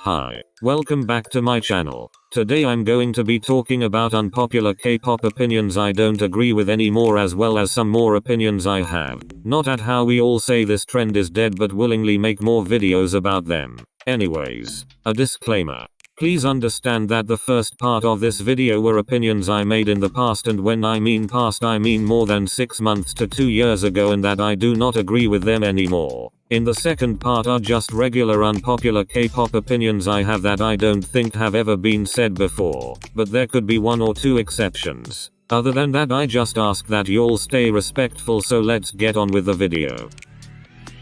Hi, welcome back to my channel. Today I'm going to be talking about unpopular K-pop opinions I don't agree with anymore, as well as some more opinions I have. Not at how we all say this trend is dead, but willingly make more videos about them. Anyways, a disclaimer. Please understand that the first part of this video were opinions I made in the past, and when I mean past I mean more than 6 months to 2 years ago, and that I do not agree with them anymore. In the second part are just regular unpopular K-pop opinions I have that I don't think have ever been said before, but there could be 1 or 2 exceptions. Other than that, I just ask that you all stay respectful, so let's get on with the video.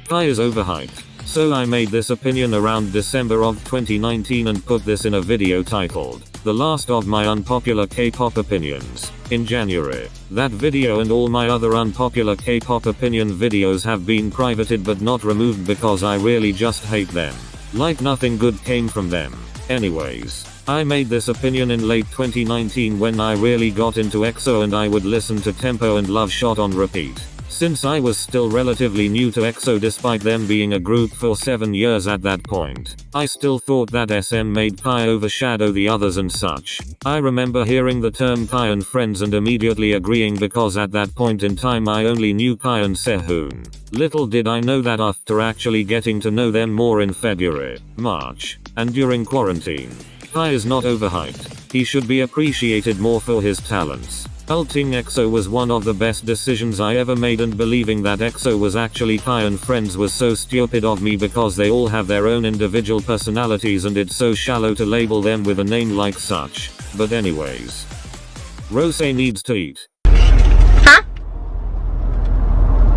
Kai is overhyped. So I made this opinion around December of 2019 and put this in a video titled, The Last of My Unpopular K-pop Opinions, in January. That video and all my other unpopular K-pop opinion videos have been privated but not removed because I really just hate them. Like nothing good came from them. Anyways, I made this opinion in late 2019 when I really got into EXO and I would listen to Tempo and Love Shot on repeat. Since I was still relatively new to EXO despite them being a group for 7 years at that point, I still thought that SM made Kai overshadow the others and such. I remember hearing the term Kai and friends and immediately agreeing, because at that point in time I only knew Kai and Sehun. Little did I know that after actually getting to know them more in February, March, and during quarantine, Kai is not overhyped. He should be appreciated more for his talents. Ulting EXO was one of the best decisions I ever made, and believing that EXO was actually Kai and friends was so stupid of me because they all have their own individual personalities and it's so shallow to label them with a name like such. But anyways. Rose needs to eat. Huh?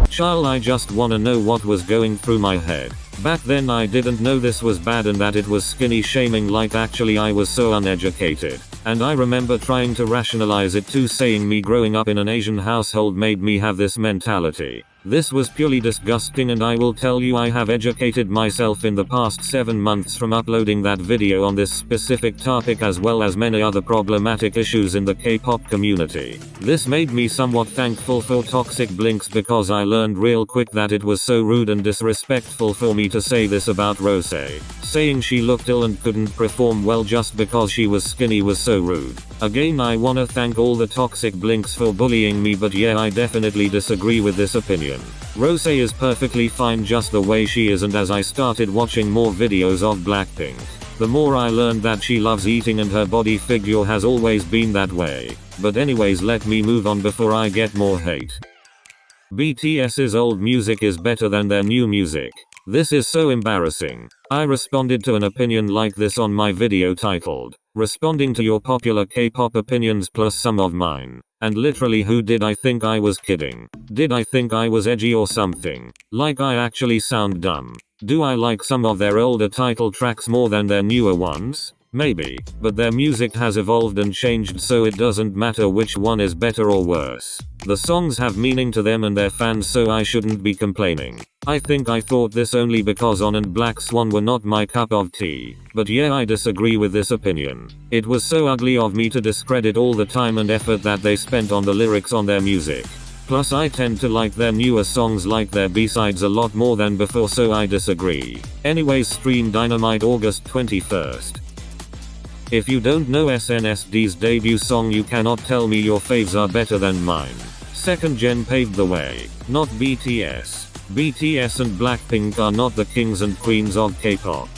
Child, I just wanna know what was going through my head. Back then I didn't know this was bad and that it was skinny shaming, like actually I was so uneducated. And I remember trying to rationalize it too, saying me growing up in an Asian household made me have this mentality. This was purely disgusting, and I will tell you I have educated myself in the past 7 months from uploading that video on this specific topic, as well as many other problematic issues in the K-pop community. This made me somewhat thankful for Toxic Blinks, because I learned real quick that it was so rude and disrespectful for me to say this about Rose. Saying she looked ill and couldn't perform well just because she was skinny was so rude. Again, I wanna thank all the Toxic Blinks for bullying me, but yeah, I definitely disagree with this opinion. Rose is perfectly fine just the way she is, and as I started watching more videos of Blackpink, the more I learned that she loves eating and her body figure has always been that way. But anyways, let me move on before I get more hate. BTS's old music is better than their new music. This is so embarrassing. I responded to an opinion like this on my video titled, Responding to Your Popular K-pop Opinions plus Some of Mine. And literally, who did I think I was kidding? Did I think I was edgy or something? Like I actually sound dumb. Do I like some of their older title tracks more than their newer ones? Maybe, but their music has evolved and changed, so it doesn't matter which one is better or worse. The songs have meaning to them and their fans, so I shouldn't be complaining. I think I thought this only because On and Black Swan were not my cup of tea. But yeah, I disagree with this opinion. It was so ugly of me to discredit all the time and effort that they spent on the lyrics on their music. Plus I tend to like their newer songs like their B-sides a lot more than before, so I disagree. Anyways, stream Dynamite August 21st. If you don't know SNSD debut song, you cannot tell me your faves are better than mine. Second gen paved the way, not BTS. BTS and Blackpink are not the kings and queens of K-pop.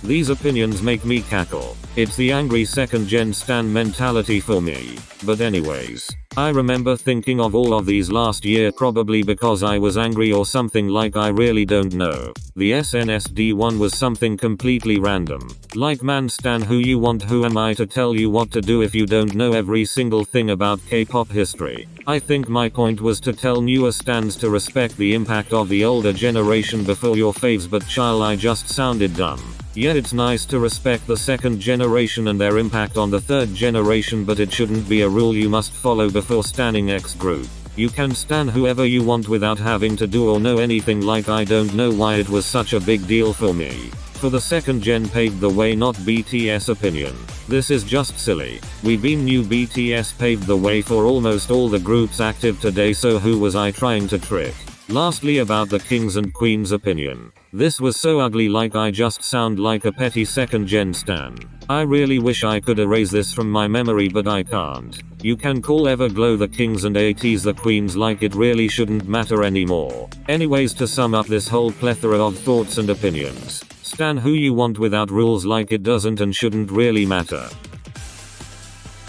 These opinions make me cackle. It's the angry second gen stan mentality for me. But anyways, I remember thinking of all of these last year, probably because I was angry or something, like I really don't know. The SNSD one was something completely random. Like, man, stan who you want, who am I to tell you what to do if you don't know every single thing about K-pop history? I think my point was to tell newer stans to respect the impact of the older generation before your faves, but child, I just sounded dumb. Yeah, it's nice to respect the second generation and their impact on the third generation, but it shouldn't be a rule you must follow before standing X group. You can stan whoever you want without having to do or know anything. Like, I don't know why it was such a big deal for me. for the second gen paved the way, not BTS opinion. This is just silly. We been knew BTS paved the way for almost all the groups active today, so who was I trying to trick? Lastly, about the kings and queens opinion. This was so ugly, like I just sound like a petty second gen stan. I really wish I could erase this from my memory, but I can't. You can call Everglow the kings and yt's the queens, like it really shouldn't matter anymore. Anyways, to sum up this whole plethora of thoughts and opinions, stan who you want without rules, like it doesn't and shouldn't really matter.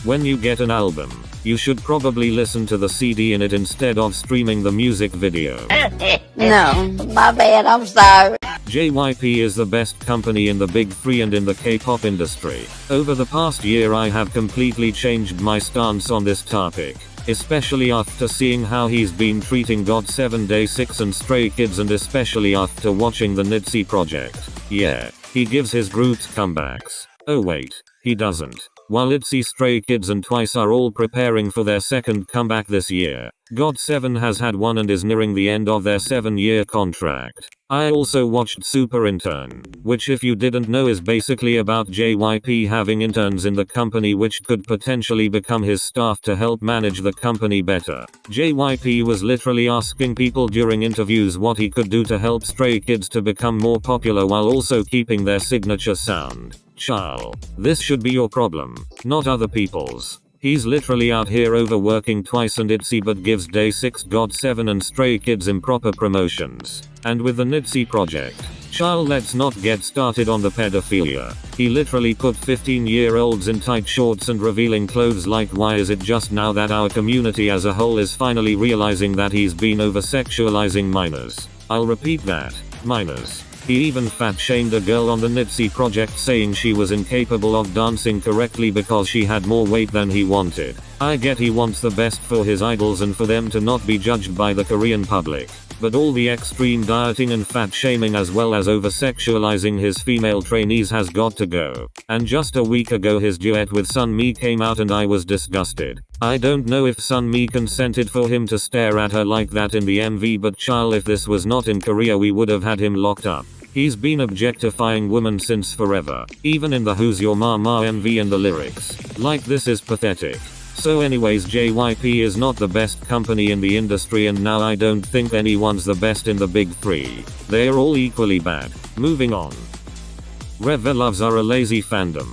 When you get an album, you should probably listen to the CD in it instead of streaming the music video. No, my bad, I'm sorry. JYP is the best company in the big three and in the K-pop industry. Over the past year I have completely changed my stance on this topic, especially after seeing how he's been treating GOT7, Day 6 and Stray Kids, and especially after watching the NYT project. Yeah, he gives his groups comebacks. Oh wait, he doesn't. While yt, Stray Kids and Twice are all preparing for their second comeback this year, GOT7 has had one and is nearing the end of their 7-year contract. I also watched Super Intern, which, if you didn't know, is basically about JYP having interns in the company which could potentially become his staff to help manage the company better. JYP was literally asking people during interviews what he could do to help Stray Kids to become more popular while also keeping their signature sound. Child, this should be your problem, not other people's. He's literally out here overworking Twice and yt, but gives Day 6, GOT7 and Stray Kids improper promotions. And with the NYT project, child, let's not get started on the pedophilia. He literally put 15-year-olds in tight shorts and revealing clothes. Like, why is it just now that our community as a whole is finally realizing that he's been over-sexualizing minors? I'll repeat that, minors. He even fat-shamed a girl on the NYT project, saying she was incapable of dancing correctly because she had more weight than he wanted. I get he wants the best for his idols and for them to not be judged by the Korean public, but all the extreme dieting and fat-shaming as well as over-sexualizing his female trainees has got to go. And just a week ago his duet with Sunmi came out and I was disgusted. I don't know if Sunmi consented for him to stare at her like that in the MV, but child, if this was not in Korea we would have had him locked up. He's been objectifying women since forever, even in the Who's Your Mama MV and the lyrics. Like, this is pathetic. So anyways, JYP is not the best company in the industry, and now I don't think anyone's the best in the big three. They're all equally bad. Moving on. Revelovs are a lazy fandom.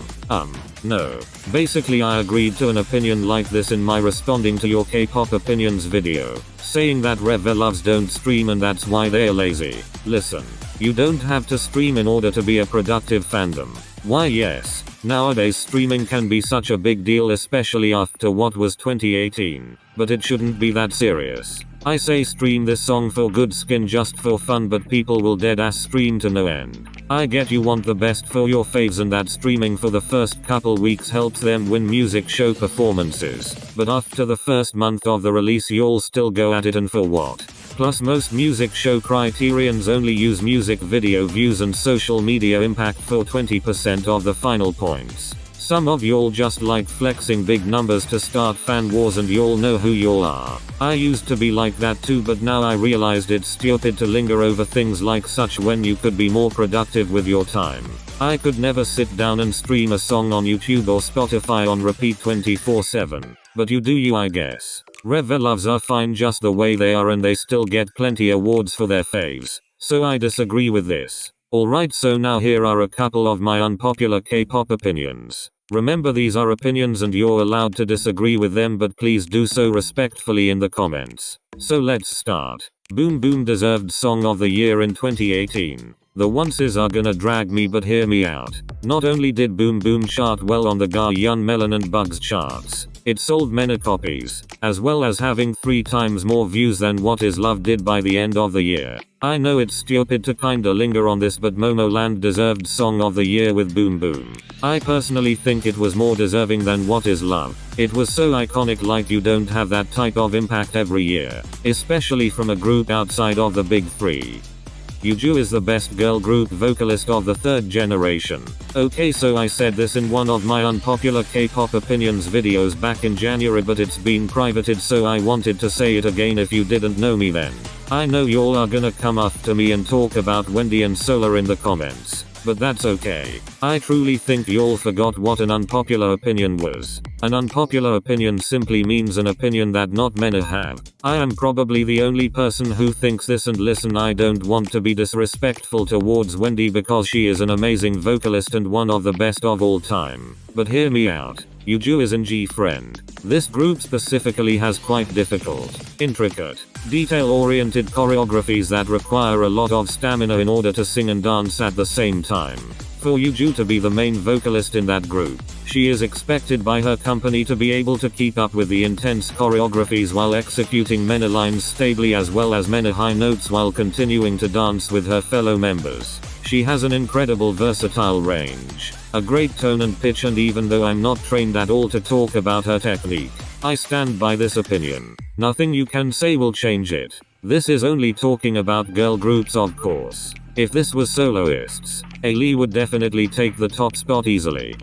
No. Basically I agreed to an opinion like this in my responding to your K-pop opinions video, saying that Revelovs don't stream and that's why they're lazy. Listen, you don't have to stream in order to be a productive fandom. Why yes, nowadays streaming can be such a big deal, especially after what was 2018, but it shouldn't be that serious. I say stream this song for good skin just for fun, but people will deadass stream to no end. I get you want the best for your faves and that streaming for the first couple weeks helps them win music show performances, but after the first month of the release you'll still go at it, and for what? Plus most music show criterions only use music video views and social media impact for 20% of the final points. Some of y'all just like flexing big numbers to start fan wars, and y'all know who y'all are. I used to be like that too, but now I realized it's stupid to linger over things like such when you could be more productive with your time. I could never sit down and stream a song on YouTube or Spotify on repeat 24/7. But you do you, I guess. Revelovs are fine just the way they are and they still get plenty awards for their faves. So I disagree with this. Alright, so now here are a couple of my unpopular K-pop opinions. Remember, these are opinions and you're allowed to disagree with them, but please do so respectfully in the comments. So let's start. Boom Boom deserved Song of the Year in 2018. The Onces are gonna drag me, but hear me out. Not only did Boom Boom chart well on the Gaon Melon and Bugs charts, it sold many copies, as well as having 3 times more views than What Is Love did by the end of the year. I know it's stupid to kinda linger on this, but Momoland deserved Song of the Year with Boom Boom. I personally think it was more deserving than What Is Love. It was so iconic, like you don't have that type of impact every year, especially from a group outside of the big three. Yuju is the best girl group vocalist of the 3rd generation. Okay, so I said this in one of my unpopular K-pop opinions videos back in January, but it's been privated, so I wanted to say it again if you didn't know me then. I know y'all are gonna come after me and talk about Wendy and Solar in the comments. but that's okay. I truly think y'all forgot what an unpopular opinion was. An unpopular opinion simply means an opinion that not many have. I am probably the only person who thinks this, and listen, I don't want to be disrespectful towards Wendy because she is an amazing vocalist and one of the best of all time. But hear me out. Yuju is an G friend. This group specifically has quite difficult, intricate, detail-oriented choreographies that require a lot of stamina in order to sing and dance at the same time. For Yuju to be the main vocalist in that group, she is expected by her company to be able to keep up with the intense choreographies while executing many lines stably as well as many high notes while continuing to dance with her fellow members. She has an incredible versatile range, a great tone and pitch, and even though I'm not trained at all to talk about her technique, I stand by this opinion. Nothing you can say will change it. This is only talking about girl groups, of course. If this was soloists, Ailey would definitely take the top spot easily.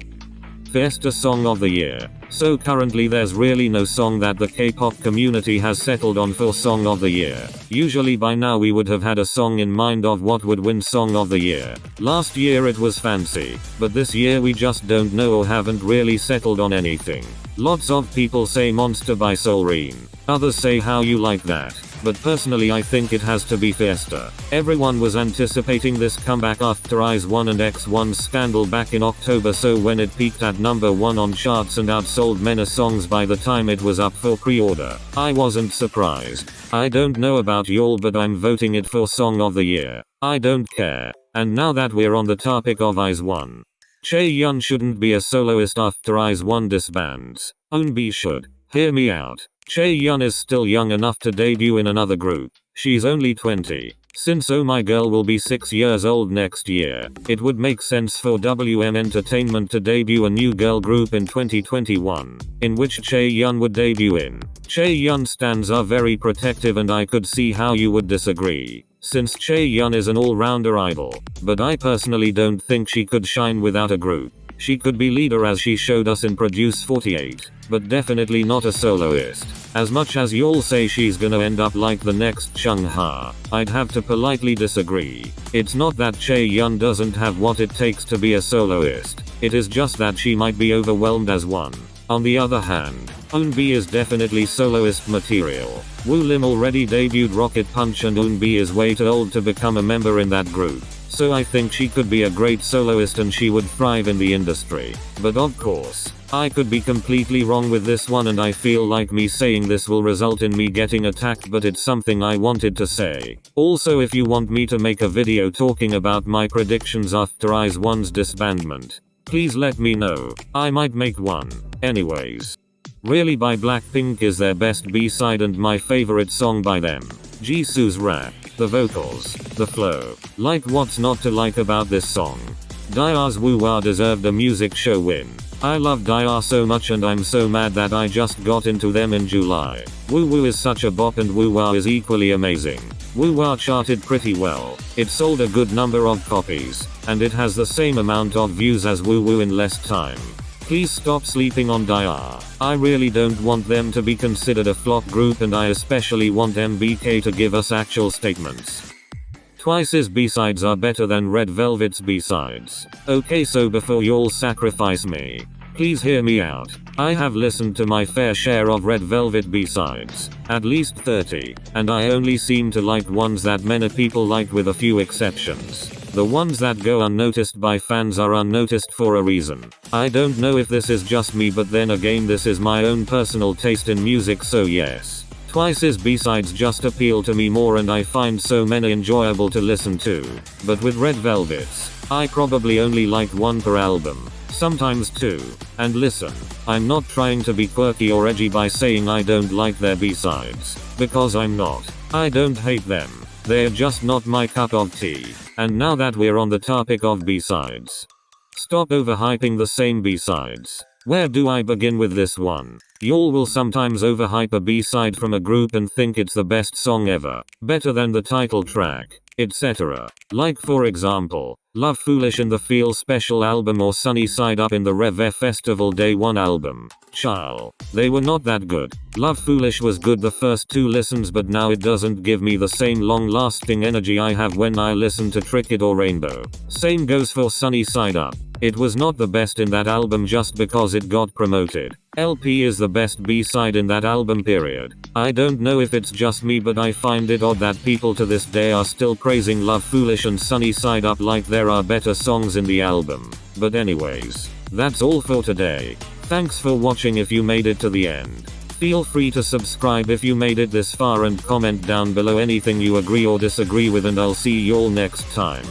Fiesta Song of the Year. So currently there's really no song that the K-pop community has settled on for Song of the Year. Usually by now we would have had a song in mind of what would win Song of the Year. Last year it was Fancy, but this year we just don't know or haven't really settled on anything. Lots of people say Monster by Solreen. Others say How You Like That. But personally I think it has to be Fiesta. Everyone was anticipating this comeback after IZ*ONE and X1's scandal back in October, so when it peaked at number 1 on charts and outsold many songs by the time it was up for pre-order, I wasn't surprised. I don't know about y'all, but I'm voting it for Song of the Year. I don't care. And now that we're on the topic of IZ*ONE, Chaeyoung shouldn't be a soloist after IZ*ONE disbands. Eunbi should. Hear me out. Chaeyoung is still young enough to debut in another group. She's only 20. Since Oh My Girl will be 6 years old next year, it would make sense for WM Entertainment to debut a new girl group in 2021, in which Chaeyoung would debut in. Chaeyoung stans are very protective, and I could see how you would disagree, since Chaeyoung is an all-rounder idol, but I personally don't think she could shine without a group. She could be leader as she showed us in Produce 48, but definitely not a soloist. As much as y'all say she's gonna end up like the next Chung Ha, I'd have to politely disagree. It's not that Chaeyoung doesn't have what it takes to be a soloist, it is just that she might be overwhelmed as one. On the other hand, Eunbi is definitely soloist material. Woo Lim already debuted Rocket Punch, and Eunbi is way too old to become a member in that group. So I think she could be a great soloist and she would thrive in the industry. But of course, I could be completely wrong with this one, and I feel like me saying this will result in me getting attacked, but it's something I wanted to say. Also, if you want me to make a video talking about my predictions after IZ*ONE's disbandment, please let me know. I might make one. Anyways. Really by Blackpink is their best B-side and my favorite song by them. Jisoo's rap, the vocals, the flow. Like, what's not to like about this song? Dia's Woo Wah deserved a music show win. I love Dia so much, and I'm so mad that I just got into them in July. Woo Woo is such a bop and Woo Wah is equally amazing. Woo Wah charted pretty well. It sold a good number of copies, and it has the same amount of views as Woo Woo in less time. Please stop sleeping on Dia. I really don't want them to be considered a flop group, and I especially want MBK to give us actual statements. Twice's B-sides are better than Red Velvet's B-sides. Okay, so before y'all sacrifice me, please hear me out. I have listened to my fair share of Red Velvet B-sides, at least 30, and I only seem to like ones that many people like, with a few exceptions. The ones that go unnoticed by fans are unnoticed for a reason. I don't know if this is just me, but then again this is my own personal taste in music, so yes. Twice's B-sides just appeal to me more, and I find so many enjoyable to listen to. But with Red Velvet's, I probably only like one per album, sometimes two. And listen, I'm not trying to be quirky or edgy by saying I don't like their B-sides, because I'm not. I don't hate them. They're just not my cup of tea. And now that we're on the topic of B-sides, stop overhyping the same B-sides. Where do I begin with this one? Y'all will sometimes overhype a B-side from a group and think it's the best song ever, better than the title track. etc. Like for example, Love Foolish in the Feel Special album or Sunny Side Up in the Rev F Festival Day 1 album. Child. They were not that good. Love Foolish was good the first 2 listens, but now it doesn't give me the same long-lasting energy I have when I listen to Trick It or Rainbow. Same goes for Sunny Side Up. It was not the best in that album just because it got promoted. LP is the best B-side in that album, period. I don't know if it's just me, but I find it odd that people to this day are still praising Love Foolish and Sunny Side Up like there are better songs in the album. But anyways, that's all for today. Thanks for watching if you made it to the end. Feel free to subscribe if you made it this far and comment down below anything you agree or disagree with, and I'll see you all next time.